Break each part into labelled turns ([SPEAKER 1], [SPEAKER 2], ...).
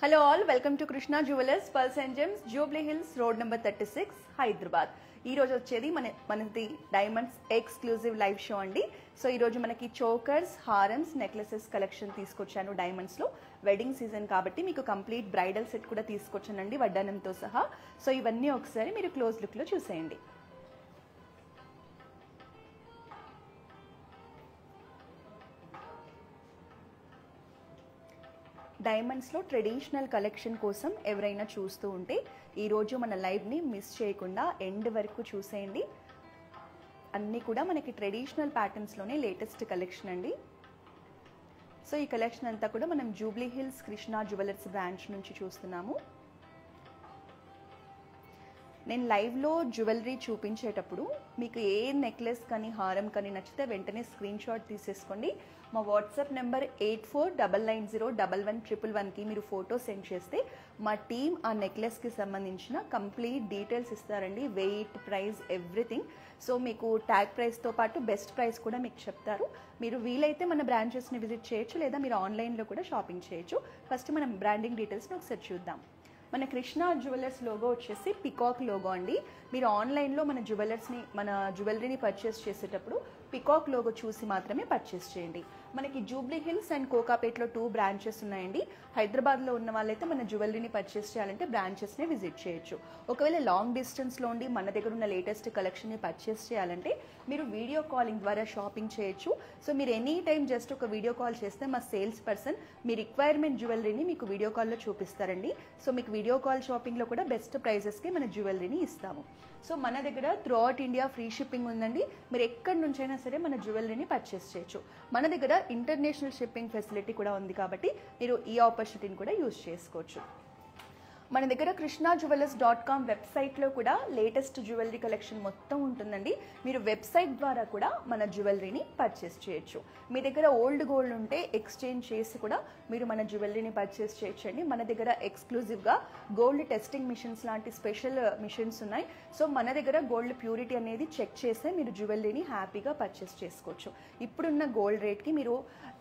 [SPEAKER 1] Hello all, welcome to Krishna Jewelers, Pearls and Gems, Jubilee Hills, Road number 36, Hyderabad. ఈ రోజు వచ్చేది మనది diamonds exclusive live show అండి. So ఈ రోజు మనకి చోకర్స్, హారమ్స్, నెక్లెసెస్ కలెక్షన్ తీసుకొచ్చాను డైమండ్స్ లో. వెడ్డింగ్ సీజన్ కాబట్టి మీకు కంప్లీట్ బ్రైడల్ సెట్ కూడా తీసుకొచ్చానండి వడ్డానంతో సహా. సో ఇవన్నీ ఒకసారి మీరు క్లోజ్ లుక్ లో చూసేయండి. డైమండ్స్లో ట్రెడిషనల్ కలెక్షన్ కోసం ఎవరైనా చూస్తూ ఉంటే ఈరోజు మన లైవ్ని మిస్ చేయకుండా ఎండ్ వరకు చూసేయండి. అన్నీ కూడా మనకి ట్రెడిషనల్ ప్యాటర్న్స్లోనే లేటెస్ట్ కలెక్షన్ అండి. సో ఈ కలెక్షన్ అంతా కూడా మనం Jubilee hills Krishna jewellers branch నుంచి చూస్తున్నాము. నేను లైవ్లో జ్యువెలరీ చూపించేటప్పుడు మీకు ఏ నెక్లెస్ కానీ హారం కానీ నచ్చితే వెంటనే స్క్రీన్ షాట్ తీసేసుకోండి. మా వాట్సాప్ నెంబర్ 8499011111కి మీరు ఫోటో సెండ్ చేస్తే మా టీమ్ ఆ నెక్లెస్కి సంబంధించిన కంప్లీట్ డీటెయిల్స్ ఇస్తారండి. Weight, price, everything. సో మీకు ట్యాగ్ ప్రైస్తో పాటు బెస్ట్ ప్రైస్ కూడా మీకు చెప్తారు. మీరు వీలైతే మన బ్రాంచెస్ని విజిట్ చేయొచ్చు, లేదా మీరు ఆన్లైన్లో కూడా షాపింగ్ చేయొచ్చు. ఫస్ట్ మనం బ్రాండింగ్ డీటెయిల్స్ని ఒకసారి చూద్దాం. మన కృష్ణా జ్యువెలర్స్ లోగో వచ్చేసి పికాక్ లోగో అండి. మీరు ఆన్లైన్లో మన జ్యువెలరీని పర్చేస్ చేసేటప్పుడు పికాక్ లోగో చూసి మాత్రమే పర్చేస్ చేయండి. మనకి జూబ్లీ హిల్స్ అండ్ కోకాపేట్లో 2 బ్రాంచెస్ ఉన్నాయండి. హైదరాబాద్లో ఉన్న వాళ్ళైతే మన జ్యువెలరీని పర్చేస్ చేయాలంటే బ్రాంచెస్ని విజిట్ చేయొచ్చు. ఒకవేళ లాంగ్ డిస్టెన్స్లో ఉండి మన దగ్గర ఉన్న లేటెస్ట్ కలెక్షన్ని పర్చేస్ చేయాలంటే మీరు వీడియో కాలింగ్ ద్వారా షాపింగ్ చేయొచ్చు. సో మీరు ఎనీ టైం జస్ట్ ఒక వీడియో కాల్ చేస్తే మా సేల్స్ పర్సన్ మీ రిక్వైర్మెంట్ జ్యువెలరీని మీకు వీడియో కాల్లో చూపిస్తారండి. సో మీకు వీడియో కాల్ షాపింగ్లో కూడా బెస్ట్ ప్రైజెస్కి మన జ్యువెలరీని ఇస్తాము. సో మన దగ్గర through out India free shipping ఉందండి. మీరు ఎక్కడి నుంచైనా సరే మన జ్యువెలరీని పర్చేస్ చేయొచ్చు. మన దగ్గర ఇంటర్నేషనల్ షిప్పింగ్ ఫెసిలిటీ కూడా ఉంది కాబట్టి మీరు ఈ ఆపర్చునిటీని కూడా యూజ్ చేసుకోవచ్చు. మన దగ్గర krishnajewelers.com వెబ్సైట్లో కూడా లేటెస్ట్ జ్యువెలరీ కలెక్షన్ మొత్తం ఉంటుందండి. మీరు వెబ్సైట్ ద్వారా కూడా మన జ్యువెలరీని పర్చేస్ చేయొచ్చు. మీ దగ్గర ఓల్డ్ గోల్డ్ ఉంటే ఎక్స్చేంజ్ చేసి కూడా మీరు మన జ్యువెలరీని పర్చేస్ చేయొచ్చండి. మన దగ్గర ఎక్స్క్లూజివ్గా గోల్డ్ టెస్టింగ్ మిషన్స్ లాంటి స్పెషల్ మిషన్స్ ఉన్నాయి. సో మన దగ్గర గోల్డ్ ప్యూరిటీ అనేది చెక్ చేస్తే మీరు జ్యువెలరీని హ్యాపీగా పర్చేస్ చేసుకోవచ్చు. ఇప్పుడున్న గోల్డ్ రేట్కి మీరు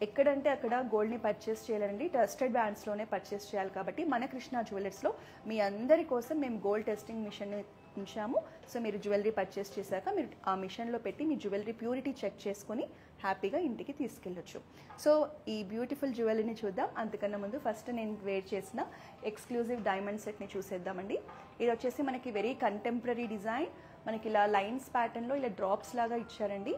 [SPEAKER 1] ఎక్కడంటే అక్కడ గోల్డ్ని పర్చేస్ చేయాలండి. ట్రస్టెడ్ బ్రాండ్స్లోనే పర్చేస్ చేయాలి కాబట్టి మన కృష్ణా జ్యువెలర్స్లో మీ అందరి కోసం మేము గోల్డ్ టెస్టింగ్ మిషన్ ఉంచాము. సో మీరు జ్యువెలరీ పర్చేస్ చేశాక మీరు ఆ మిషన్లో పెట్టి మీ జ్యువెలరీ ప్యూరిటీ చెక్ చేసుకొని హ్యాపీగా ఇంటికి తీసుకెళ్ళొచ్చు. సో ఈ బ్యూటిఫుల్ జ్యువెలరీని చూద్దాం. అంతకన్నా ముందు ఫస్ట్ నేను వేర్ చేసిన ఎక్స్క్లూజివ్ డైమండ్ సెట్ని చూసేద్దామండి. ఇది వచ్చేసి మనకి వెరీ కంటెంపరీ డిజైన్. మనకి ఇలా లైన్స్ ప్యాటర్న్లో ఇలా డ్రాప్స్ లాగా ఇచ్చారండి.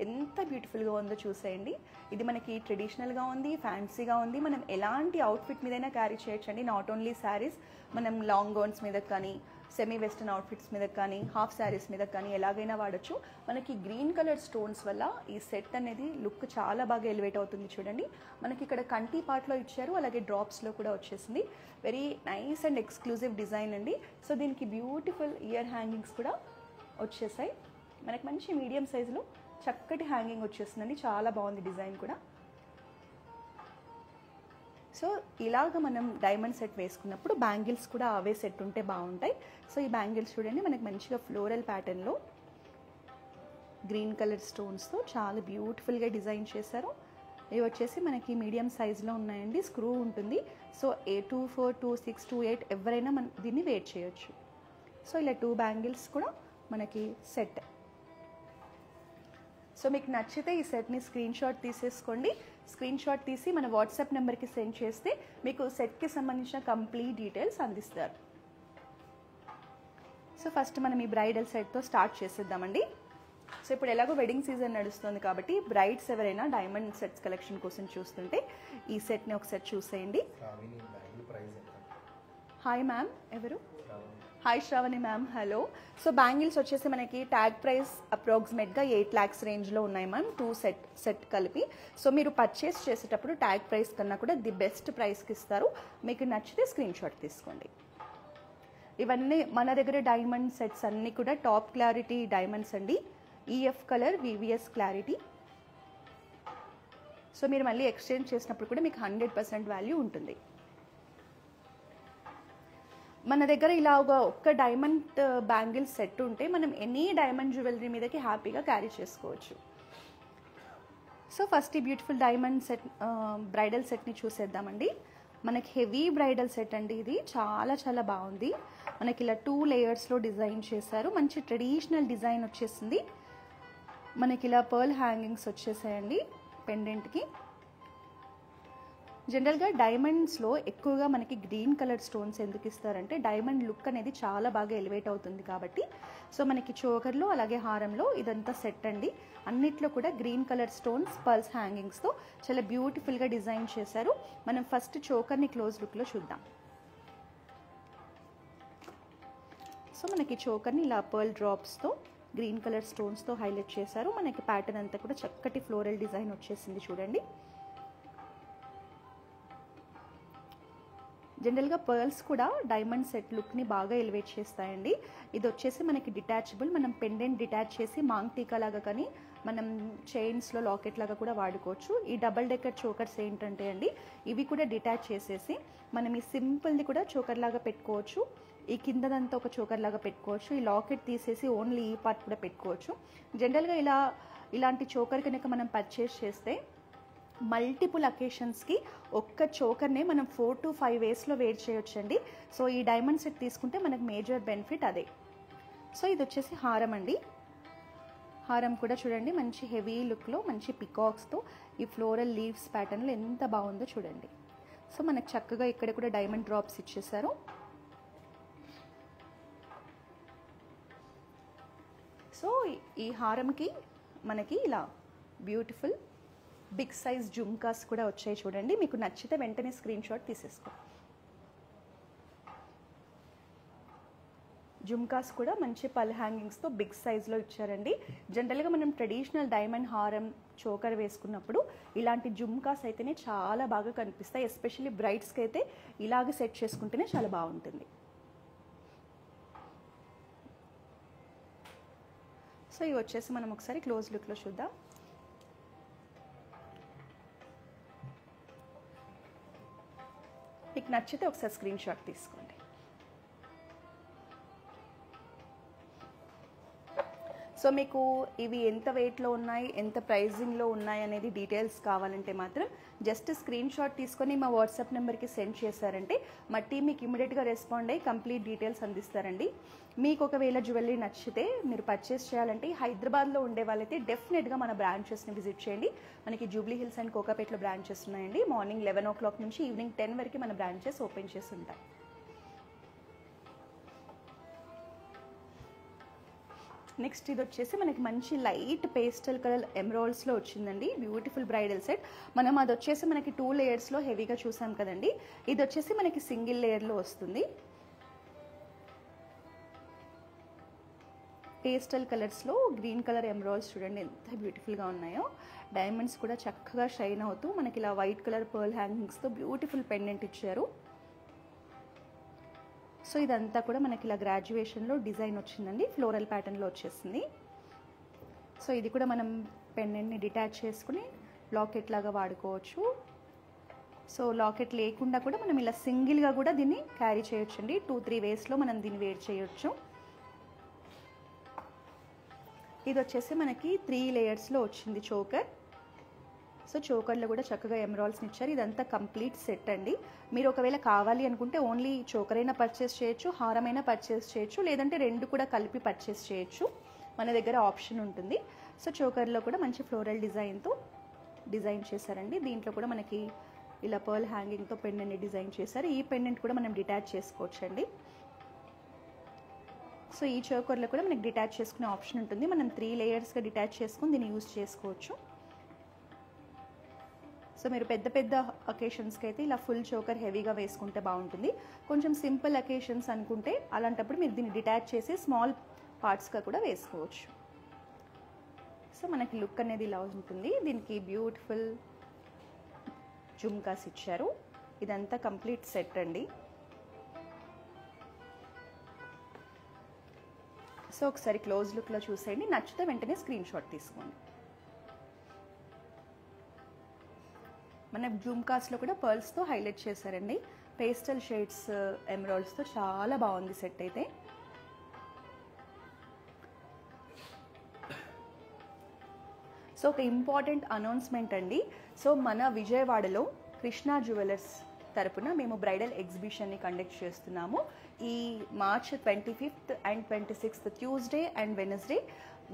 [SPEAKER 1] ఎంత బ్యూటిఫుల్గా ఉందో చూసేయండి. ఇది మనకి ట్రెడిషనల్గా ఉంది, ఫ్యాన్సీగా ఉంది. మనం ఎలాంటి అవుట్ఫిట్ మీదైనా క్యారీ చేయొచ్చండి. నాట్ ఓన్లీ శారీస్, మనం లాంగ్ గౌన్స్ మీద కానీ, సెమీ వెస్టర్న్ అవుట్ఫిట్స్ మీద కానీ, హాఫ్ శారీస్ మీద కానీ ఎలాగైనా వాడచ్చు. మనకి గ్రీన్ కలర్ స్టోన్స్ వల్ల ఈ సెట్ అనేది లుక్ చాలా బాగా ఎలివేట్ అవుతుంది. చూడండి, మనకి ఇక్కడ కంటి పార్ట్లో ఇచ్చారు, అలాగే డ్రాప్స్లో కూడా వచ్చేసింది. Very nice and exclusive design అండి. సో దీనికి బ్యూటిఫుల్ ఇయర్ హ్యాంగింగ్స్ కూడా వచ్చేసాయి. మనకి మంచి మీడియం సైజులో చక్కటి హ్యాంగింగ్ వచ్చేస్తుందండి. చాలా బాగుంది డిజైన్ కూడా. సో ఇలాగ మనం డైమండ్ సెట్ వేసుకున్నప్పుడు బ్యాంగిల్స్ కూడా అవే సెట్ ఉంటే బాగుంటాయి. సో ఈ బ్యాంగిల్స్ చూడండి, మనకి మంచిగా ఫ్లోరల్ ప్యాటర్న్లో గ్రీన్ కలర్ స్టోన్స్తో చాలా బ్యూటిఫుల్గా డిజైన్ చేశారు. ఇవి వచ్చేసి మనకి మీడియం సైజులో ఉన్నాయండి. స్క్రూ ఉంటుంది. సో 24, 26, 28 ఎవరైనా దీన్ని వేర్ చేయొచ్చు. సో ఇలా 2 బ్యాంగిల్స్ కూడా మనకి సెట్. సో మీకు నచ్చితే ఈ సెట్ని స్క్రీన్ షాట్ తీసేసుకోండి. స్క్రీన్ షాట్ తీసి మన వాట్సాప్ నెంబర్కి సెండ్ చేస్తే మీకు సెట్కి సంబంధించిన కంప్లీట్ డీటెయిల్స్ అందిస్తారు. సో ఫస్ట్ మనం ఈ బ్రైడల్ సెట్తో స్టార్ట్ చేసేద్దామండి. సో ఇప్పుడు ఎలాగో వెడ్డింగ్ సీజన్ నడుస్తుంది కాబట్టి బ్రైడ్స్ ఎవరైనా డైమండ్ సెట్స్ కలెక్షన్ కోసం చూస్తుంటే ఈ సెట్ని ఒకసారి చూసేయండి. హాయ్ మ్యామ్, ఎవరు? Hi Shravani ma'am, hello. So bangles వచ్చేసి మనకి ట్యాగ్ ప్రైస్ అప్రాక్సిమేట్గా 8 lakhs రేంజ్లో ఉన్నాయి మ్యామ్, 2 సెట్ కలిపి. సో మీరు పర్చేస్ చేసేటప్పుడు ట్యాగ్ ప్రైస్ కన్నా కూడా ది బెస్ట్ ప్రైస్కి ఇస్తారు. మీకు నచ్చితే స్క్రీన్ షాట్ తీసుకోండి. ఇవన్నీ మన దగ్గర డైమండ్ సెట్స్ అన్నీ కూడా టాప్ క్లారిటీ డైమండ్స్ అండి. EF colour, VVS clarity. So మీరు మళ్ళీ ఎక్స్చేంజ్ చేసినప్పుడు కూడా మీకు 100% వాల్యూ ఉంటుంది. మన దగ్గర ఇలా ఒక్క డైమండ్ బ్యాంగిల్ సెట్ ఉంటే మనం ఎనీ డైమండ్ జ్యువెలరీ మీదకి హ్యాపీగా క్యారీ చేసుకోవచ్చు. సో ఫస్ట్ ఈ బ్యూటిఫుల్ డైమండ్ సెట్ బ్రైడల్ సెట్ని చూసేద్దామండి. మనకి హెవీ బ్రైడల్ సెట్ అండి ఇది, చాలా చాలా బాగుంది. మనకి ఇలా 2 లేయర్స్లో డిజైన్ చేశారు, మంచి ట్రెడిషనల్ డిజైన్ వచ్చేసింది. మనకి ఇలా పర్ల్ హ్యాంగింగ్స్ వచ్చేసాయండి పెండెంట్కి. జనరల్గా డైమండ్స్లో ఎక్కువగా మనకి గ్రీన్ కలర్ స్టోన్స్ ఎందుకు ఇస్తారంటే డైమండ్ లుక్ అనేది చాలా బాగా ఎలివేట్ అవుతుంది కాబట్టి. సో మనకి చోకర్లో అలాగే హారంలో ఇదంతా సెట్ అండి. అన్నిట్లో కూడా గ్రీన్ కలర్ స్టోన్స్ పర్ల్స్ హ్యాంగింగ్స్తో చాలా బ్యూటిఫుల్గా డిజైన్ చేశారు. మనం ఫస్ట్ చోకర్ని క్లోజ్ లుక్లో చూద్దాం. సో మనకి చోకర్ని ఇలా పర్ల్ డ్రాప్స్తో గ్రీన్ కలర్ స్టోన్స్తో హైలైట్ చేశారు. మనకి ప్యాటర్న్ అంతా కూడా చక్కటి ఫ్లోరల్ డిజైన్ వచ్చేసింది చూడండి. జనరల్గా పర్ల్స్ కూడా డైమండ్ సెట్ లుక్ని బాగా ఎలివేట్ చేస్తాయండి. ఇది వచ్చేసి మనకి డిటాచబుల్, మనం పెండెంట్ డిటాచ్ చేసి మాంగ్ టీకా లాగా కానీ మనం చైన్స్లో లాకెట్ లాగా కూడా వాడుకోవచ్చు. ఈ డబల్ డెక్కర్ చోకర్స్ ఏంటంటే అండి, ఇవి కూడా డిటాచ్ చేసేసి మనం ఈ సింపుల్ది కూడా చోకర్ లాగా పెట్టుకోవచ్చు, ఈ కిందదంతా ఒక చోకర్ లాగా పెట్టుకోవచ్చు, ఈ లాకెట్ తీసేసి ఓన్లీ ఈ పార్ట్ కూడా పెట్టుకోవచ్చు. జనరల్గా ఇలాంటి చోకర్ కనుక మనం పర్చేస్ చేస్తే మల్టిపుల్ అకేషన్స్కి ఒక్క చోకర్నే మనం 4 to 5 వేస్లో వేర్ చేయొచ్చండి. సో ఈ డైమండ్ సెట్ తీసుకుంటే మనకు మేజర్ బెనిఫిట్ అదే. సో ఇది వచ్చేసి హారం అండి. హారం కూడా చూడండి మంచి హెవీ లుక్లో మంచి పికాక్స్తో ఈ ఫ్లోరల్ లీవ్స్ ప్యాటర్న్లో ఎంత బాగుందో చూడండి. సో మనకు చక్కగా ఇక్కడ కూడా డైమండ్ డ్రాప్స్ ఇచ్చేసారు. సో ఈ హారంకి మనకి ఇలా బ్యూటిఫుల్ బిగ్ సైజ్ జుమ్కాస్ కూడా వచ్చాయి చూడండి. మీకు నచ్చితే వెంటనే స్క్రీన్ షాట్ తీసేసుకో. జుమ్కాస్ కూడా మంచి పల్ హ్యాంగింగ్స్తో బిగ్ సైజ్లో ఇచ్చారండి. జనరల్గా మనం ట్రెడిషనల్ డైమండ్ హారం చోకర్ వేసుకున్నప్పుడు ఇలాంటి జుమ్కాస్ అయితేనే చాలా బాగా కనిపిస్తాయి. ఎస్పెషల్లీ బ్రైడ్స్కి అయితే ఇలాగే సెట్ చేసుకుంటేనే చాలా బాగుంటుంది. సో ఇవి వచ్చేసి మనం ఒకసారి క్లోజ్ లుక్లో చూద్దాం. మీకు నచ్చితే ఒకసారి స్క్రీన్ షాట్ తీసుకోండి. సో మీకు ఇవి ఎంత వెయిట్లో ఉన్నాయి, ఎంత ప్రైజింగ్లో ఉన్నాయి అనేది డీటెయిల్స్ కావాలంటే మాత్రం జస్ట్ స్క్రీన్ షాట్ తీసుకొని మా వాట్సాప్ నెంబర్కి సెండ్ చేశారంటే మా టీం మీకు ఇమీడియట్గా రెస్పాండ్ అయ్యి కంప్లీట్ డీటెయిల్స్ అందిస్తారండి. మీకు ఒకవేళ జ్యువెలరీ నచ్చితే మీరు పర్చేస్ చేయాలంటే హైదరాబాద్లో ఉండే వాళ్ళైతే డెఫినెట్గా మన బ్రాంచెస్ని విజిట్ చేయండి. మనకి జూబ్లీ హిల్స్ అండ్ కోకాపేట్లో బ్రాంచెస్ ఉన్నాయండి. మార్నింగ్ 11 o'clock నుంచి ఈవినింగ్ 10 వరకు మన బ్రాంచెస్ ఓపెన్ చేసి ఉంటాయి. నెక్స్ట్ ఇది వచ్చేసి మనకి మంచి లైట్ పేస్టల్ కలర్ ఎమరాల్డ్స్లో వచ్చిందండి. Beautiful bridal set. మనం అది వచ్చేసి మనకి 2 లేయర్స్లో హెవీగా చూసాం కదండి. ఇది వచ్చేసి మనకి సింగిల్ లేయర్లో వస్తుంది. పేస్టల్ కలర్స్లో గ్రీన్ కలర్ ఎమరాల్డ్స్ చూడండి ఎంత బ్యూటిఫుల్గా ఉన్నాయో. డైమండ్స్ కూడా చక్కగా షైన్ అవుతూ మనకి ఇలా వైట్ కలర్ పర్ల్ హ్యాంగింగ్స్తో బ్యూటిఫుల్ పెండెంట్ ఇచ్చారు. సో ఇదంతా కూడా మనకి ఇలా గ్రాడ్యుయేషన్లో డిజైన్ వచ్చిందండి, ఫ్లోరల్ ప్యాటర్న్లో వచ్చేసింది. సో ఇది కూడా మనం పెండెంట్ని డిటాచ్ చేసుకుని లాకెట్ లాగా వాడుకోవచ్చు. సో లాకెట్ లేకుండా కూడా మనం ఇలా సింగిల్గా కూడా దీన్ని క్యారీ చేయొచ్చండి. 2-3 వేస్లో మనం దీన్ని వేర్ చేయొచ్చు. ఇది వచ్చేసి మనకి 3 లేయర్స్లో వచ్చింది చోకర్. సో చోకర్లో కూడా చక్కగా ఎమరాల్డ్స్ని ఇచ్చారు. ఇదంతా కంప్లీట్ సెట్ అండి. మీరు ఒకవేళ కావాలి అనుకుంటే ఓన్లీ చోకర్ అయినా పర్చేస్ చేయొచ్చు, హారమైనా పర్చేస్ చేయొచ్చు, లేదంటే 2 కూడా కలిపి పర్చేస్ చేయొచ్చు. మన దగ్గర ఆప్షన్ ఉంటుంది. సో చోకర్లో కూడా మంచి ఫ్లోరల్ డిజైన్తో డిజైన్ చేశారండి. దీంట్లో కూడా మనకి ఇలా పర్ల్ హ్యాంగింగ్తో పెండెంట్ని డిజైన్ చేశారు. ఈ పెండెంట్ కూడా మనం డిటాచ్ చేసుకోవచ్చండి. సో ఈ చోకర్లో కూడా మనకి డిటాచ్ చేసుకునే ఆప్షన్ ఉంటుంది. మనం 3 లేయర్స్గా డిటాచ్ చేసుకుని దీన్ని యూజ్ చేసుకోవచ్చు. సో మీరు పెద్ద పెద్ద అకేషన్స్కి అయితే ఇలా ఫుల్ చోకర్ హెవీగా వేసుకుంటే బాగుంటుంది. కొంచెం సింపుల్ అకేషన్స్ అనుకుంటే అలాంటప్పుడు మీరు దీన్ని డిటాచ్ చేసి స్మాల్ పార్ట్స్గా కూడా వేసుకోవచ్చు. సో మనకి లుక్ అనేది ఇలా ఉంటుంది. దీనికి బ్యూటిఫుల్ జుమ్కాస్ ఇచ్చారు. ఇదంతా కంప్లీట్ సెట్ అండి. సో ఒకసారి క్లోజ్ లుక్లో చూసేయండి. నచ్చితే వెంటనే స్క్రీన్ షాట్ తీసుకోండి. మన జుమ్కాస్లో కూడా పర్ల్స్తో హైలైట్ చేశారండి. పేస్టల్ షేడ్స్ ఎమరాల్డ్స్తో చాలా బాగుంది సెట్ అయితే. సో ఒక ఇంపార్టెంట్ అనౌన్స్మెంట్ అండి. సో మన విజయవాడలో కృష్ణా జ్యువెలర్స్ తరపున మేము బ్రైడల్ ఎగ్జిబిషన్ని కండక్ట్ చేస్తున్నాము. ఈ March 25th and 26th Tuesday and Wednesday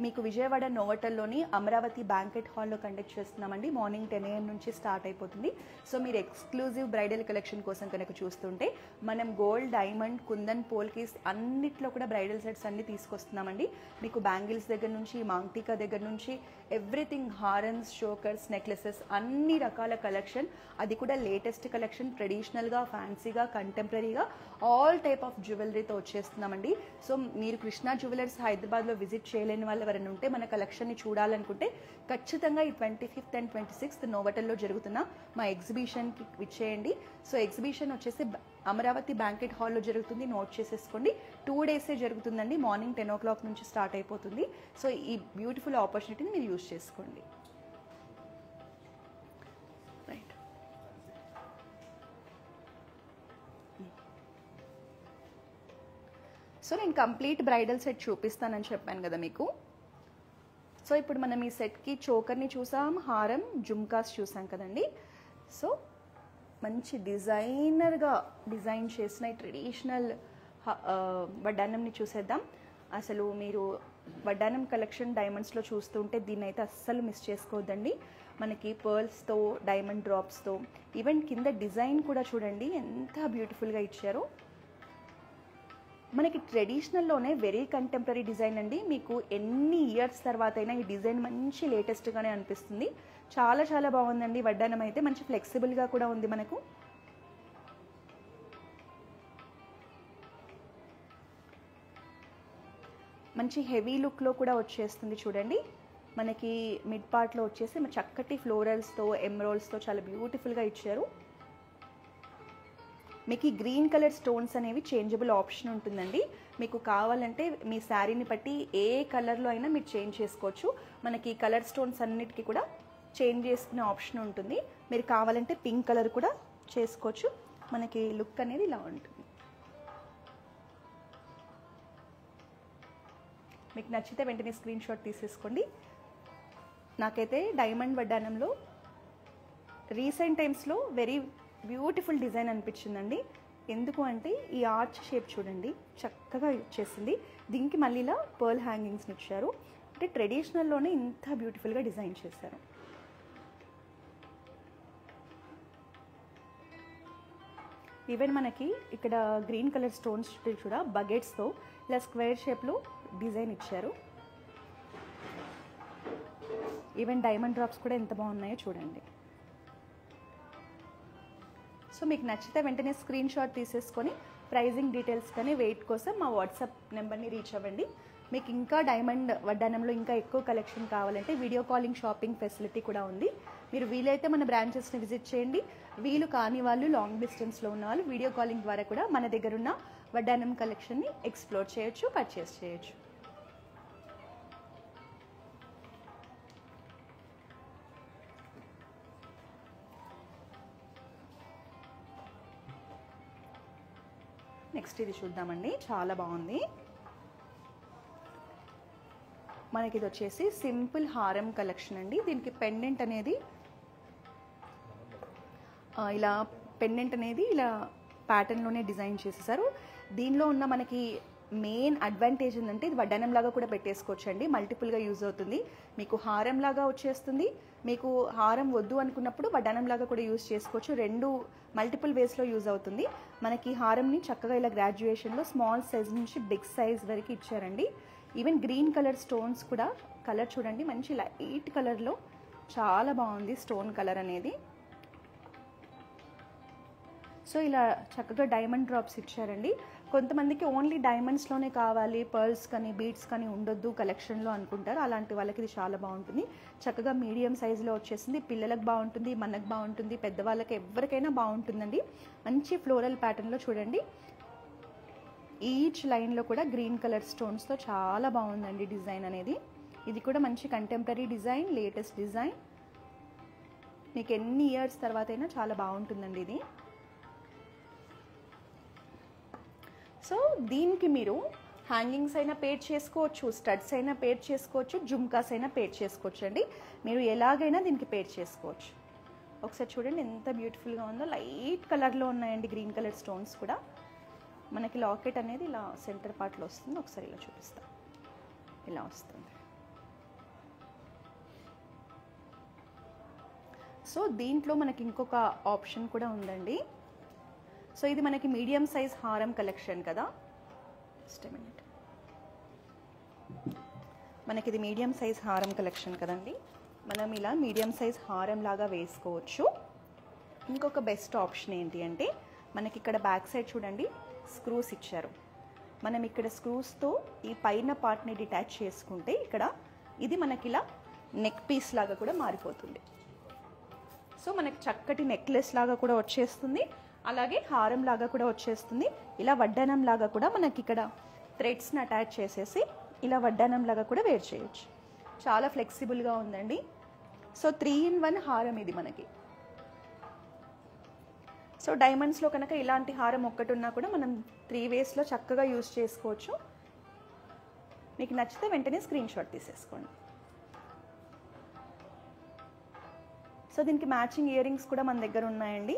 [SPEAKER 1] మీకు విజయవాడ నోవటల్లోని అమరావతి బ్యాంకెట్ హాల్లో కండక్ట్ చేస్తున్నామండి. మార్నింగ్ 10 AM నుంచి స్టార్ట్ అయిపోతుంది. సో మీరు ఎక్స్క్లూజివ్ బ్రైడల్ కలెక్షన్ కోసం కనుక చూస్తుంటే మనం గోల్డ్, డైమండ్, కుందన్, పోల్కీస్ అన్నిట్లో కూడా బ్రైడల్ సెట్స్ అన్ని తీసుకొస్తున్నామండి. మీకు బ్యాంగిల్స్ దగ్గర నుంచి, మాంగ్టికా దగ్గర నుంచి ఎవ్రీథింగ్, హారన్స్, షోకర్స్, నెక్లెసెస్ అన్ని రకాల కలెక్షన్, అది కూడా లేటెస్ట్ కలెక్షన్, ట్రెడిషనల్గా, ఫ్యాన్సీగా, కంటెంపరీగా ఆల్ టైప్ ఆఫ్ జ్యువెలరీతో వచ్చేస్తున్నామండి. సో మీరు కృష్ణ జ్యువెలర్స్ హైదరాబాద్లో విజిట్ చేయలేని వాళ్ళు ఎవరైనా ఉంటే, మన కలెక్షన్ని చూడాలనుకుంటే ఖచ్చితంగా ఈ 25th and 26th నోవటల్లో జరుగుతున్న మా ఎగ్జిబిషన్కి విచ్చేయండి. సో ఎగ్జిబిషన్ వచ్చేసి అమరావతి బ్యాంకెట్ హాల్లో జరుగుతుంది. నోట్ చేసేసుకోండి. 2 days జరుగుతుందండి. మార్నింగ్ 10 o'clock నుంచి స్టార్ట్ అయిపోతుంది. సో ఈ బ్యూటిఫుల్ ఆపర్చునిటీని మీరు యూజ్ చేసుకోండి. రైట్. సో నేను కంప్లీట్ బ్రైడల్ సెట్ చూపిస్తానని చెప్పాను కదా మీకు. సో ఇప్పుడు మనం ఈ సెట్కి చోకర్ని చూసాం, హారం, జుమ్కాస్ చూసాం కదండి. సో మంచి డిజైనర్గా డిజైన్ చేసిన ట్రెడిషనల్ వడ్డానంని చూసేద్దాం. అసలు మీరు వడ్డానం కలెక్షన్ డైమండ్స్లో చూస్తుంటే దీన్ని అయితే అస్సలు మిస్ చేసుకోవద్దండి. మనకి పర్ల్స్తో, డైమండ్ డ్రాప్స్తో, ఈవెన్ కింద డిజైన్ కూడా చూడండి ఎంత బ్యూటిఫుల్గా ఇచ్చారో. మనకి ట్రెడిషనల్లోనే వెరీ కంటెంపరీ డిజైన్ అండి. మీకు ఎన్ని ఇయర్స్ తర్వాత అయినా ఈ డిజైన్ మంచి లేటెస్ట్గానే అనిపిస్తుంది. చాలా చాలా బాగుందండి. వడ్డానం అయితే మంచి ఫ్లెక్సిబుల్గా కూడా ఉంది. మనకు మంచి హెవీ లుక్లో కూడా వచ్చేస్తుంది చూడండి. మనకి మిడ్ పార్ట్లో వచ్చేసి చక్కటి ఫ్లోరల్స్తో, ఎమరాల్డ్స్తో చాలా బ్యూటిఫుల్గా ఇచ్చారు. మీకు ఈ గ్రీన్ కలర్ స్టోన్స్ అనేవి చేంజబుల్ ఆప్షన్ ఉంటుందండి. మీకు కావాలంటే మీ శారీని బట్టి ఏ కలర్లో అయినా మీరు చేంజ్ చేసుకోవచ్చు. మనకి కలర్ స్టోన్స్ అన్నిటికీ కూడా చేంజ్ చేసుకునే ఆప్షన్ ఉంటుంది. మీరు కావాలంటే పింక్ కలర్ కూడా చేసుకోవచ్చు. మనకి లుక్ అనేది ఇలా ఉంటుంది. మీకు నచ్చితే వెంటనే స్క్రీన్ షాట్ తీసేసుకోండి. నాకైతే డైమండ్ వడ్డానంలో రీసెంట్ టైమ్స్లో వెరీ బ్యూటిఫుల్ డిజైన్ అనిపించిందండి. ఎందుకు అంటే ఈ ఆర్చ్ షేప్ చూడండి చక్కగా ఇచ్చేసింది. దీనికి మళ్ళీ ఇలా పర్ల్ హ్యాంగింగ్స్ని ఇచ్చారు. అంటే ట్రెడిషనల్లోనే ఇంత బ్యూటిఫుల్గా డిజైన్ చేశారు. ఈవెన్ మనకి ఇక్కడ గ్రీన్ కలర్ స్టోన్స్ కూడా బకెట్స్తో ఇలా స్క్వేర్ షేప్లో డిజైన్ ఇచ్చారు. ఈవెన్ డైమండ్ డ్రాప్స్ కూడా ఎంత బాగున్నాయో చూడండి. సో మీకు నచ్చితే వెంటనే స్క్రీన్ షాట్ తీసేసుకొని ప్రైజింగ్ డీటెయిల్స్ కానీ వెయిట్ కోసం మా వాట్సాప్ నెంబర్ని రీచ్ అవ్వండి. మీకు ఇంకా డైమండ్ వడ్డానంలో ఇంకా ఎక్కువ కలెక్షన్ కావాలంటే వీడియో కాలింగ్ షాపింగ్ ఫెసిలిటీ కూడా ఉంది. మీరు వీలైతే మన బ్రాంచెస్ని విజిట్ చేయండి. వీలు కాని వాళ్ళు, లాంగ్ డిస్టెన్స్లో ఉన్న వాళ్ళు వీడియో కాలింగ్ ద్వారా కూడా మన దగ్గర ఉన్న వడ్డానం కలెక్షన్ని ఎక్స్ప్లోర్ చేయొచ్చు, పర్చేస్ చేయొచ్చు. నెక్స్ట్ ఇది చూద్దామండి. చాలా బాగుంది. మనకి ఇది వచ్చేసి సింపుల్ హారం కలెక్షన్ అండి. దీనికి పెండెంట్ అనేది ఇలా ప్యాటర్న్లోనే డిజైన్ చేసేసారు. దీనిలో ఉన్న మనకి మెయిన్ అడ్వాంటేజ్ ఏంటంటే ఇది వడ్డానం లాగా కూడా పెట్టేసుకోవచ్చు అండి. మల్టిపుల్గా యూజ్ అవుతుంది. మీకు హారం లాగా వచ్చేస్తుంది. మీకు హారం వద్దు అనుకున్నప్పుడు వడ్డానం లాగా కూడా యూజ్ చేసుకోవచ్చు. రెండు మల్టిపుల్ వేస్లో యూజ్ అవుతుంది. మనకి హారంని చక్కగా ఇలా గ్రాడ్యుయేషన్లో స్మాల్ సైజ్ నుంచి బిగ్ సైజ్ వరకు ఇచ్చారండి. ఈవెన్ గ్రీన్ కలర్ స్టోన్స్ కూడా, కలర్ చూడండి మంచి లైట్ కలర్లో చాలా బాగుంది స్టోన్ కలర్ అనేది. సో ఇలా చక్కగా డైమండ్ డ్రాప్స్ ఇచ్చారండి. కొంతమందికి ఓన్లీ డైమండ్స్లోనే కావాలి, పర్ల్స్ కానీ బీడ్స్ కానీ ఉండొద్దు కలెక్షన్లో అనుకుంటారు. అలాంటి వాళ్ళకి ఇది చాలా బాగుంటుంది. చక్కగా మీడియం సైజులో వచ్చేసింది. పిల్లలకు బాగుంటుంది, మనకు బాగుంటుంది, పెద్దవాళ్ళకి ఎవరికైనా బాగుంటుందండి. మంచి ఫ్లోరల్ ప్యాటర్న్లో చూడండి. ఈచ్ లైన్లో కూడా గ్రీన్ కలర్ స్టోన్స్తో చాలా బాగుందండి డిజైన్ అనేది. ఇది కూడా మంచి కంటెంపరీ డిజైన్, లేటెస్ట్ డిజైన్. మీకు ఎన్ని ఇయర్స్ తర్వాత అయినా చాలా బాగుంటుందండి ఇది. సో దీనికి మీరు హ్యాంగింగ్స్ అయినా పేర్ చేసుకోవచ్చు, స్టడ్స్ అయినా పేర్ చేసుకోవచ్చు, జుమ్కాస్ అయినా పేర్ చేసుకోవచ్చు అండి. మీరు ఎలాగైనా దీనికి పేర్ చేసుకోవచ్చు. ఒకసారి చూడండి ఎంత బ్యూటిఫుల్గా ఉందో. లైట్ కలర్లో ఉన్నాయండి గ్రీన్ కలర్ స్టోన్స్ కూడా. మనకి లాకెట్ అనేది ఇలా సెంటర్ పార్ట్లో వస్తుంది. ఒకసారి ఇలా చూపిస్తాం, ఇలా వస్తుంది. సో దీంట్లో మనకి ఇంకొక ఆప్షన్ కూడా ఉందండి. సో ఇది మనకి మీడియం సైజ్ హారం కలెక్షన్ కదా. Just minute. మనకి ఇది మీడియం సైజ్ హారం కలెక్షన్ కదండి. మనం ఇలా మీడియం సైజ్ హారం లాగా వేసుకోవచ్చు. ఇంకొక బెస్ట్ ఆప్షన్ ఏంటి అంటే మనకి ఇక్కడ బ్యాక్ సైడ్ చూడండి స్క్రూస్ ఇచ్చారు. మనం ఇక్కడ స్క్రూస్తో ఈ పైన పార్ట్ని డిటాచ్ చేసుకుంటే ఇక్కడ ఇది మనకి ఇలా నెక్ పీస్ లాగా కూడా మారిపోతుంది. సో మనకి చక్కటి నెక్లెస్ లాగా కూడా వచ్చేస్తుంది, అలాగే హారం లాగా కూడా వచ్చేస్తుంది. ఇలా వడ్డానం లాగా కూడా మనకి ఇక్కడ థ్రెడ్స్ని అటాచ్ చేసేసి ఇలా వడ్డానం లాగా కూడా వేర్ చేయొచ్చు. చాలా ఫ్లెక్సిబుల్గా ఉందండి. సో 3-in-1 హారం ఇది మనకి. సో డైమండ్స్లో కనుక ఇలాంటి హారం ఒక్కటి ఉన్నా కూడా మనం 3 వేస్లో చక్కగా యూజ్ చేసుకోవచ్చు. మీకు నచ్చితే వెంటనే స్క్రీన్ షాట్ తీసేసుకోండి. సో దీనికి మ్యాచింగ్ ఇయర్ రింగ్స్ కూడా మన దగ్గర ఉన్నాయండి.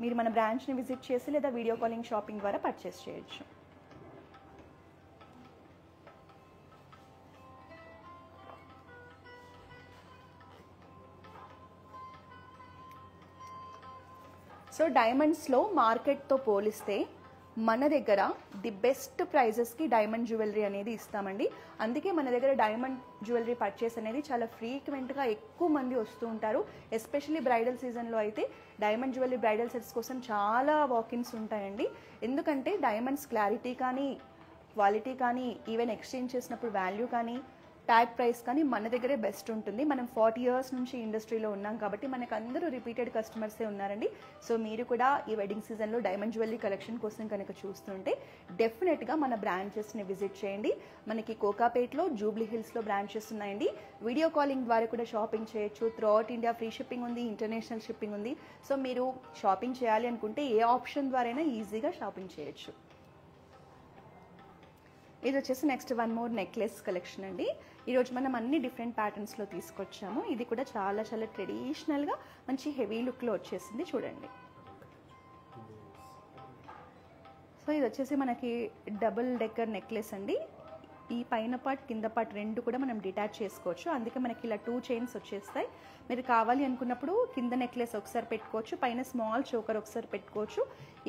[SPEAKER 1] మీరు మన బ్రాంచ్ని విజిట్ చేసి లేదా వీడియో కాలింగ్ షాపింగ్ ద్వారా పర్చేస్ చేయొచ్చు. సో డైమండ్స్లో మార్కెట్తో పోలిస్తే మన దగ్గర ది బెస్ట్ ప్రైజెస్కి డైమండ్ జ్యువెలరీ అనేది ఇస్తామండి. అందుకే మన దగ్గర డైమండ్ జ్యువెలరీ పర్చేస్ అనేది చాలా ఫ్రీక్వెంట్గా ఎక్కువ మంది వస్తూ ఉంటారు. ఎస్పెషల్లీ బ్రైడల్ సీజన్లో అయితే డైమండ్ జ్యువెలరీ బ్రైడల్ సెట్స్ కోసం చాలా వాకిన్స్ ఉంటాయండి. ఎందుకంటే డైమండ్స్ క్లారిటీ కానీ, క్వాలిటీ కానీ, ఈవెన్ ఎక్స్చేంజ్ చేసినప్పుడు వాల్యూ కానీ, ట్యాగ్ ప్రైస్ కానీ మన దగ్గరే బెస్ట్ ఉంటుంది. మనం 40 years నుంచి ఇండస్ట్రీలో ఉన్నాం కాబట్టి మనకు అందరూ రిపీటెడ్ కస్టమర్సే ఉన్నారండి. సో మీరు కూడా ఈ వెడ్డింగ్ సీజన్లో డైమండ్ జ్యువెలరీ కలెక్షన్ కోసం కనుక చూస్తుంటే డెఫినెట్గా మన బ్రాంచెస్ని విజిట్ చేయండి. మనకి కోకాపేట్లో, జూబ్లీ హిల్స్లో బ్రాంచెస్ ఉన్నాయండి. వీడియో కాలింగ్ ద్వారా కూడా షాపింగ్ చేయొచ్చు. త్రూఅవుట్ ఇండియా ఫ్రీ షిప్పింగ్ ఉంది, ఇంటర్నేషనల్ షిప్పింగ్ ఉంది. సో మీరు షాపింగ్ చేయాలి అనుకుంటే ఏ ఆప్షన్ ద్వారా ఈజీగా షాపింగ్ చేయొచ్చు. ఇది వచ్చేసి నెక్స్ట్ 1 more నెక్లెస్ కలెక్షన్ అండి. ఈరోజు మనం అన్ని డిఫరెంట్ ప్యాటర్న్స్లో తీసుకొచ్చాము. ఇది కూడా చాలా చాలా ట్రెడిషనల్గా మంచి హెవీ లుక్లో వచ్చేసింది చూడండి. సో ఇది వచ్చేసి మనకి డబుల్ డెక్కర్ నెక్లెస్ అండి. ఈ పైన పార్ట్ కింద పార్ట్ రెండు కూడా మనం డిటాచ్ చేసుకోవచ్చు. అందుకే మనకి ఇలా 2 chains వచ్చేస్తాయి. మీరు కావాలి అనుకున్నప్పుడు కింద నెక్లెస్ ఒకసారి పెట్టుకోవచ్చు, పైన స్మాల్ చోకర్ ఒకసారి పెట్టుకోవచ్చు.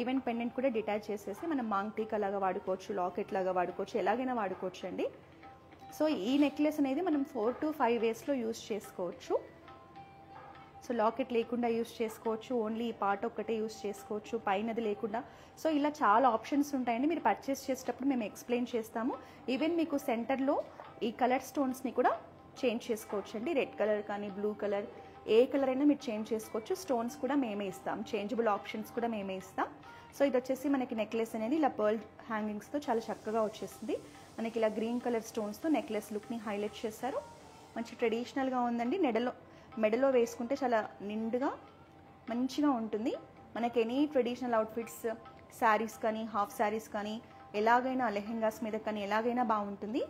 [SPEAKER 1] ఈవెన్ పెండెంట్ కూడా డిటాచ్ చేసేసి మనం మాంగ్ టీకా లాగా వాడుకోవచ్చు, లాకెట్ లాగా వాడుకోవచ్చు, ఎలాగైనా వాడుకోవచ్చు అండి. సో ఈ నెక్లెస్ అనేది మనం 4 to 5 వేస్లో యూజ్ చేసుకోవచ్చు. సో లాకెట్ లేకుండా యూజ్ చేసుకోవచ్చు, ఓన్లీ ఈ పార్ట్ ఒక్కటే యూజ్ చేసుకోవచ్చు, పైనది లేకుండా. సో ఇలా చాలా ఆప్షన్స్ ఉంటాయండి. మీరు పర్చేస్ చేసేటప్పుడు మేము ఎక్స్ప్లెయిన్ చేస్తాము. ఈవెన్ మీకు సెంటర్లో ఈ కలర్ స్టోన్స్ని కూడా చేంజ్ చేసుకోవచ్చు అండి. రెడ్ కలర్ కానీ, బ్లూ కలర్, ఏ కలర్ అయినా మీరు చేంజ్ చేసుకోవచ్చు. స్టోన్స్ కూడా మేమే ఇస్తాం, చేంజబుల్ ఆప్షన్స్ కూడా మేమే ఇస్తాం. సో ఇది వచ్చేసి మనకి నెక్లెస్ అనేది ఇలా పర్ల్ హ్యాంగింగ్స్తో చాలా చక్కగా వచ్చేసింది. మనకి ఇలా గ్రీన్ కలర్ స్టోన్స్తో నెక్లెస్ లుక్ని హైలైట్ చేశారు. మంచి ట్రెడిషనల్గా ఉందండి. మెడలో వేసుకుంటే చాలా నిండుగా మంచిగా ఉంటుంది. మనకి ఎనీ ట్రెడిషనల్ అవుట్ఫిట్స్, శారీస్ కానీ, హాఫ్ శారీస్ కానీ, ఎలాగైనా లెహెంగాస్ మీద కానీ ఎలాగైనా బాగుంటుంది.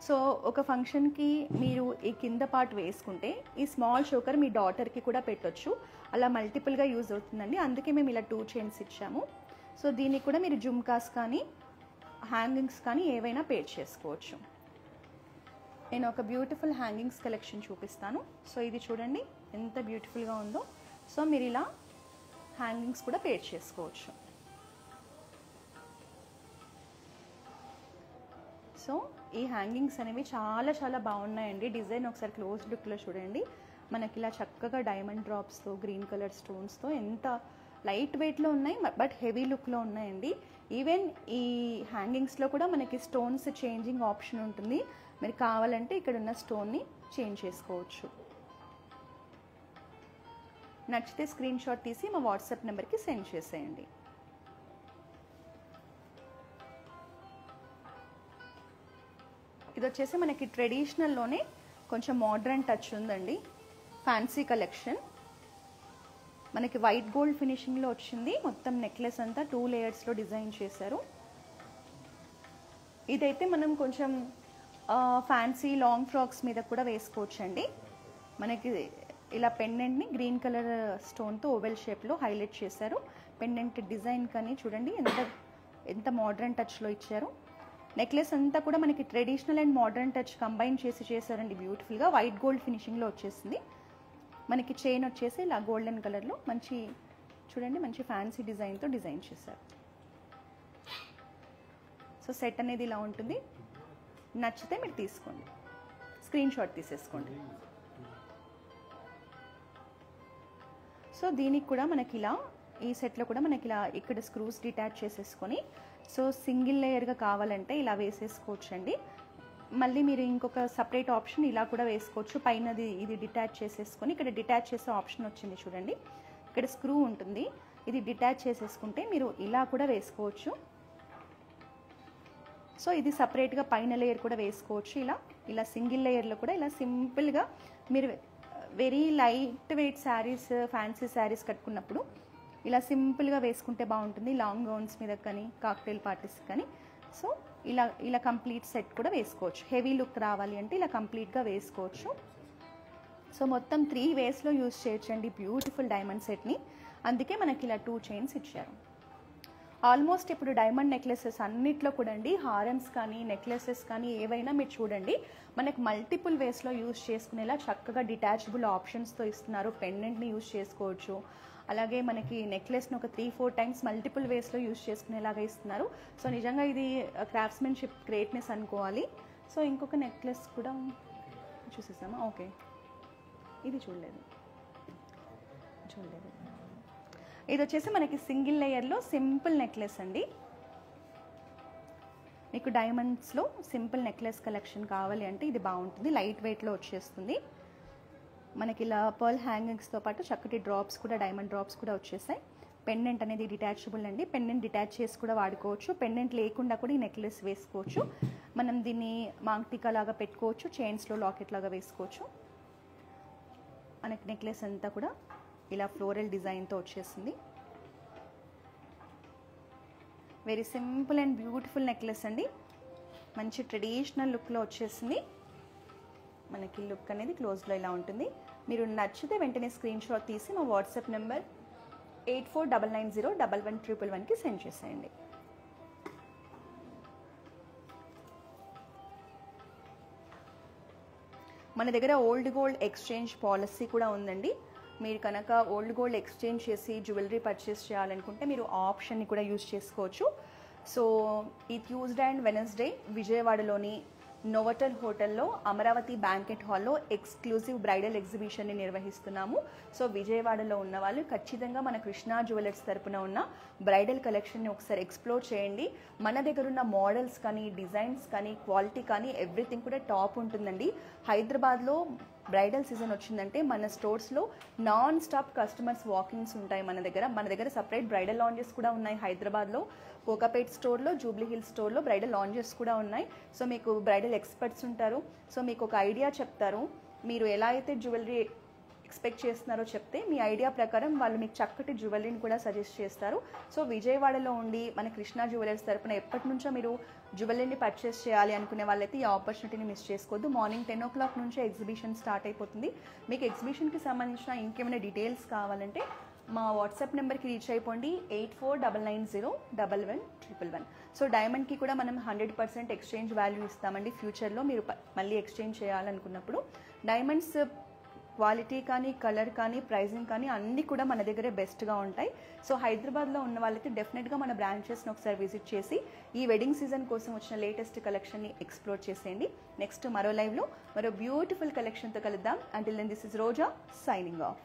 [SPEAKER 1] సో ఒక ఫంక్షన్కి మీరు ఈ కింద పార్ట్ వేసుకుంటే ఈ స్మాల్ చోకర్ మీ డాటర్కి కూడా పెట్టొచ్చు. అలా మల్టిపుల్గా యూజ్ అవుతుందండి. అందుకే మేము ఇలా 2 chains ఇచ్చాము. సో దీనికి కూడా మీరు జుమ్కాస్ కానీ, హ్యాంగింగ్స్ కానీ ఏవైనా పేర్ చేసుకోవచ్చు. నేను ఒక బ్యూటిఫుల్ హ్యాంగింగ్స్ కలెక్షన్ చూపిస్తాను. సో ఇది చూడండి ఎంత బ్యూటిఫుల్గా ఉందో. సో మీరు ఇలా హ్యాంగింగ్స్ కూడా పేర్ చేసుకోవచ్చు. సో ఈ హ్యాంగింగ్స్ అనేవి చాలా చాలా బాగున్నాయండి. డిజైన్ ఒకసారి క్లోజ్ లుక్లో చూడండి. మనకి ఇలా చక్కగా డైమండ్ డ్రాప్స్తో, గ్రీన్ కలర్ స్టోన్స్తో ఎంత లైట్ వెయిట్లో ఉన్నాయి, బట్ హెవీ లుక్లో ఉన్నాయండి. ఈవెన్ ఈ హ్యాంగింగ్స్లో కూడా మనకి స్టోన్స్ చేంజింగ్ ఆప్షన్ ఉంటుంది. మీరు కావాలంటే ఇక్కడ ఉన్న స్టోన్ని చేంజ్ చేసుకోవచ్చు. నచ్చితే స్క్రీన్ షాట్ తీసి మా వాట్సాప్ నెంబర్కి సెండ్ చేసేయండి. ఇది వచ్చేసి మనకి ట్రెడిషనల్లోనే కొంచెం మోడ్రన్ టచ్ ఉందండి. ఫ్యాన్సీ కలెక్షన్ మనకి వైట్ గోల్డ్ ఫినిషింగ్లో వచ్చింది. మొత్తం నెక్లెస్ అంతా 2 layers డిజైన్ చేశారు. ఇదైతే మనం కొంచెం ఫ్యాన్సీ లాంగ్ ఫ్రాక్స్ మీద కూడా వేసుకోవచ్చండి. మనకి ఇలా పెండెంట్ని గ్రీన్ కలర్ స్టోన్తో ఓవెల్ షేప్లో హైలైట్ చేశారు. పెండెంట్ డిజైన్ కానీ చూడండి ఎంత మోడర్న్ టచ్లో ఇచ్చారు. నెక్లెస్ అంతా కూడా మనకి traditional and modern touch combine చేశారండి బ్యూటిఫుల్గా. వైట్ గోల్డ్ ఫినిషింగ్లో వచ్చేసింది. మనకి చైన్ వచ్చేసి ఇలా గోల్డెన్ కలర్లో చూడండి మంచి ఫ్యాన్సీ డిజైన్తో డిజైన్ చేశారు. సో సెట్ అనేది ఇలా ఉంటుంది. నచ్చితే మీరు తీసుకోండి, స్క్రీన్ షాట్ తీసేసుకోండి. సో దీనికి కూడా మనకి ఇలా ఈ సెట్లో కూడా మనకి ఇలా ఇక్కడ స్క్రూస్ డిటాచ్ చేసేసుకొని సో సింగిల్ లేయర్గా కావాలంటే ఇలా వేసేసుకోవచ్చండి. మళ్ళీ మీరు ఇంకొక సపరేట్ ఆప్షన్ ఇలా కూడా వేసుకోవచ్చు. పైనది ఇది డిటాచ్ చేసేసుకొని ఇక్కడ డిటాచ్ చేసే ఆప్షన్ వచ్చింది చూడండి. ఇక్కడ స్క్రూ ఉంటుంది, ఇది డిటాచ్ చేసేసుకుంటే మీరు ఇలా కూడా వేసుకోవచ్చు. సో ఇది సపరేట్గా పైన లేయర్ కూడా వేసుకోవచ్చు. ఇలా సింగిల్ లేయర్లో కూడా ఇలా సింపుల్గా మీరు very light weight saris, fancy saris కట్టుకున్నప్పుడు ఇలా వేసుకుంటే బాగుంటుంది. లాంగ్ గౌన్స్ మీద కానీ కాక్టైల్ పార్టీస్ కానీ. సో ఇలా కంప్లీట్ సెట్ కూడా వేసుకోవచ్చు. హెవీ లుక్ రావాలి అంటే ఇలా కంప్లీట్గా వేసుకోవచ్చు. సో మొత్తం 3 వేస్లో యూజ్ చేయొచ్చండి బ్యూటిఫుల్ డైమండ్ సెట్ని. అందుకే మనకి ఇలా 2 చైన్స్ ఇచ్చారు. ఆల్మోస్ట్ ఇప్పుడు డైమండ్ నెక్లెసెస్ అన్నిట్లో కూడా అండి హారమ్స్ కానీ నెక్లెసెస్ కానీ ఏవైనా మీరు చూడండి మనకి మల్టిపుల్ వేస్లో యూజ్ చేసుకునేలా చక్కగా డిటాచబుల్ ఆప్షన్స్తో ఇస్తున్నారు. పెండెంట్ని యూజ్ చేసుకోవచ్చు, అలాగే మనకి నెక్లెస్ని ఒక 3-4 టైమ్స్ మల్టిపుల్ వేస్లో యూజ్ చేసుకునేలాగా ఇస్తున్నారు. సో నిజంగా ఇది క్రాఫ్ట్స్మెన్షిప్ గ్రేట్నెస్ అనుకోవాలి. సో ఇంకొక నెక్లెస్ కూడా చూసేసామా? ఓకే, ఇది చూడలేదు. ఇది వచ్చేసి మనకి సింగిల్ లేయర్లో సింపుల్ నెక్లెస్ అండి. మీకు డైమండ్స్లో సింపుల్ నెక్లెస్ కలెక్షన్ కావాలి అంటే ఇది బాగుంటుంది. లైట్ వెయిట్లో వచ్చేస్తుంది. మనకి ఇలా పర్ల్ హ్యాంగింగ్స్తో పాటు చక్కటి డ్రాప్స్ కూడా, డైమండ్ డ్రాప్స్ కూడా వచ్చేసాయి. పెండెంట్ అనేది డిటాచబుల్ అండి. పెండెంట్ డిటాచ్ చేసి కూడా వాడుకోవచ్చు. పెండెంట్ లేకుండా కూడా ఈ నెక్లెస్ వేసుకోవచ్చు. మనం దీన్ని మాంగ్టికా లాగా పెట్టుకోవచ్చు, చైన్స్లో లాకెట్ లాగా వేసుకోవచ్చు. మనకి నెక్లెస్ అంతా కూడా ఇలా ఫ్లోరల్ డిజైన్తో వచ్చేసింది. Very simple and beautiful necklace అండి. మంచి ట్రెడిషనల్ లుక్లో వచ్చేసింది. మనకి లుక్ అనేది క్లోజ్లో ఇలా ఉంటుంది. మీరు నచ్చితే వెంటనే స్క్రీన్ షాట్ తీసి మా వాట్సాప్ నెంబర్ 8499011111కి సెండ్ చేసేయండి. మన దగ్గర ఓల్డ్ గోల్డ్ ఎక్స్చేంజ్ పాలసీ కూడా ఉందండి. మీరు కనుక ఓల్డ్ గోల్డ్ ఎక్స్చేంజ్ చేసి జ్యువెలరీ పర్చేస్ చేయాలనుకుంటే మీరు ఆప్షన్ని కూడా యూజ్ చేసుకోవచ్చు. సో ఈ ట్యూస్డే అండ్ వెనస్డే విజయవాడలోని నోవటల్ హోటల్లో అమరావతి బ్యాంకెట్ హాల్లో ఎక్స్క్లూజివ్ బ్రైడల్ ఎగ్జిబిషన్ని నిర్వహిస్తున్నాము. సో విజయవాడలో ఉన్న వాళ్ళు ఖచ్చితంగా మన కృష్ణా జ్యువెలర్స్ తరపున ఉన్న బ్రైడల్ కలెక్షన్ని ఒకసారి ఎక్స్ప్లోర్ చేయండి. మన దగ్గర ఉన్న మోడల్స్ కానీ, డిజైన్స్ కానీ, క్వాలిటీ కానీ ఎవ్రీథింగ్ కూడా టాప్ ఉంటుందండి. హైదరాబాద్లో బ్రైడల్ సీజన్ వచ్చిందంటే మన స్టోర్స్లో నాన్ స్టాప్ కస్టమర్స్ వాకింగ్స్ ఉంటాయి. మన దగ్గర సపరేట్ బ్రైడల్ లాంజెస్ కూడా ఉన్నాయి. హైదరాబాద్లో కోకాపేట్ స్టోర్లో, జూబ్లీ హిల్స్ స్టోర్లో బ్రైడల్ లాంజెస్ కూడా ఉన్నాయి. సో మీకు బ్రైడల్ ఎక్స్పర్ట్స్ ఉంటారు. సో మీకు ఒక ఐడియా చెప్తారు. మీరు ఎలా అయితే జ్యువెలరీ ఎక్స్పెక్ట్ చేస్తున్నారో చెప్తే మీ ఐడియా ప్రకారం వాళ్ళు మీకు చక్కటి జ్యువెలరీని కూడా సజెస్ట్ చేస్తారు. సో విజయవాడలో ఉండి మన కృష్ణా జ్యువెలర్స్ తరపున ఎప్పటి నుంచో మీరు జ్యువెలరీని పర్చేస్ చేయాలి అనుకునే వాళ్ళైతే ఈ ఆపర్చునిటీని మిస్ చేసుకోవద్దు. మార్నింగ్ 10 o'clock నుంచే ఎగ్జిబిషన్ స్టార్ట్ అయిపోతుంది. మీకు ఎగ్జిబిషన్కి సంబంధించిన ఇంకేమైనా డీటెయిల్స్ కావాలంటే మా వాట్సాప్ నెంబర్కి రీచ్ అయిపోండి 8499011111. సో డైమండ్కి కూడా మనం 100% ఎక్స్చేంజ్ వాల్యూ ఇస్తామండి. ఫ్యూచర్లో మీరు మళ్ళీ ఎక్స్చేంజ్ చేయాలనుకున్నప్పుడు డైమండ్స్ క్వాలిటీ కానీ, కలర్ కానీ, ప్రైజింగ్ కానీ అన్నీ కూడా మన దగ్గరే బెస్ట్గా ఉంటాయి. సో హైదరాబాద్లో ఉన్న వాళ్ళకి డెఫినెట్గా మన బ్రాంచెస్ని ఒకసారి విజిట్ చేసి ఈ వెడ్డింగ్ సీజన్ కోసం వచ్చిన లేటెస్ట్ కలెక్షన్ని ఎక్స్ప్లోర్ చేసేయండి. నెక్స్ట్ మరో లైవ్లో మరో బ్యూటిఫుల్ కలెక్షన్తో కలుద్దాం. Until then this is Roja signing of.